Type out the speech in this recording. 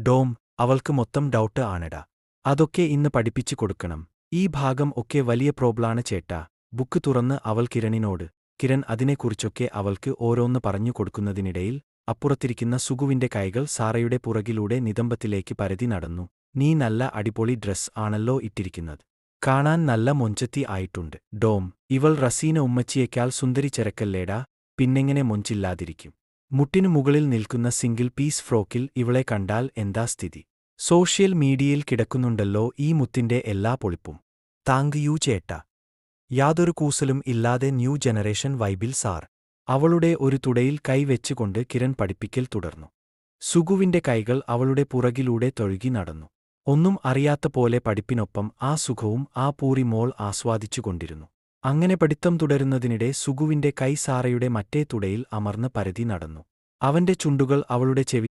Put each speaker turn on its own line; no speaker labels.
Dome, അവൾക്ക് മൊത്തം doubt ആണെടാ. അതൊക്കെ ഇന്ന് പഠിപ്പിച്ചു കൊടുക്കണം. ഈ ഭാഗം ഒക്കെ വലിയ പ്രോബ്ലാണ് ചേട്ടാ. ബുക്ക് തുറന്ന് അവൾ കിരണിനോട്. കിരൺ അതിനെക്കുറിച്ചൊക്കെ അവൾക്ക് ഓരോന്ന് പറഞ്ഞു കൊടുക്കുന്നതിനിടയിൽ അപ്പുറത്തിരിക്കുന്ന സുഗുവിന്റെ കൈകൾ സാറയുടെ പുറകിലൂടെ നിതംബത്തിലേക്ക് പരതി നടന്നു. നീ നല്ല അടിപൊളി ഡ്രസ് ആണല്ലോ ഇട്ടിരിക്കുന്നത്. കാണാൻ നല്ല മൊഞ്ചത്തി ആയിട്ടുണ്ട്. ഡോം, ഇവൾ റസീന ഉമ്മച്ചിയേക്കാൾ സുന്ദരി ചെരക്കല്ലേടാ, പിന്നെങ്ങനെ മൊഞ്ചില്ലാതിരിക്കും. മുട്ടിനു മുകളിൽ നിൽക്കുന്ന സിംഗിൾ പീസ് ഫ്രോക്കിൽ ഇവളെ കണ്ടാൽ എന്താ സ്ഥിതി. സോഷ്യൽ മീഡിയയിൽ കിടക്കുന്നുണ്ടല്ലോ ഈ മുത്തിന്റെ എല്ലാ പൊളിപ്പും. താങ്ക് യു ചേട്ടാ. യാതൊരു കൂസലും ഇല്ലാതെ ന്യൂ ജനറേഷൻ വൈബിൽ സാർ. അവളുടെ ഒരു തുടയിൽ കൈവെച്ചുകൊണ്ട് കിരൺ പഠിപ്പിക്കൽ തുടർന്നു. സുഗുവിന്റെ കൈകൾ അവളുടെ പുറകിലൂടെ തൊഴുകി നടന്നു. ഒന്നും അറിയാത്ത പോലെ പഠിപ്പിനൊപ്പം ആ സുഖവും ആ പൂറി മോൾ ആസ്വാദിച്ചുകൊണ്ടിരുന്നു. അങ്ങനെ പഠിത്തം തുടരുന്നതിനിടെ സുഗുവിന്റെ കൈ സാറയുടെ മറ്റേ തുടയിൽ അമർന്ന് പരതി നടന്നു. അവന്റെ ചുണ്ടുകൾ അവളുടെ ചെവി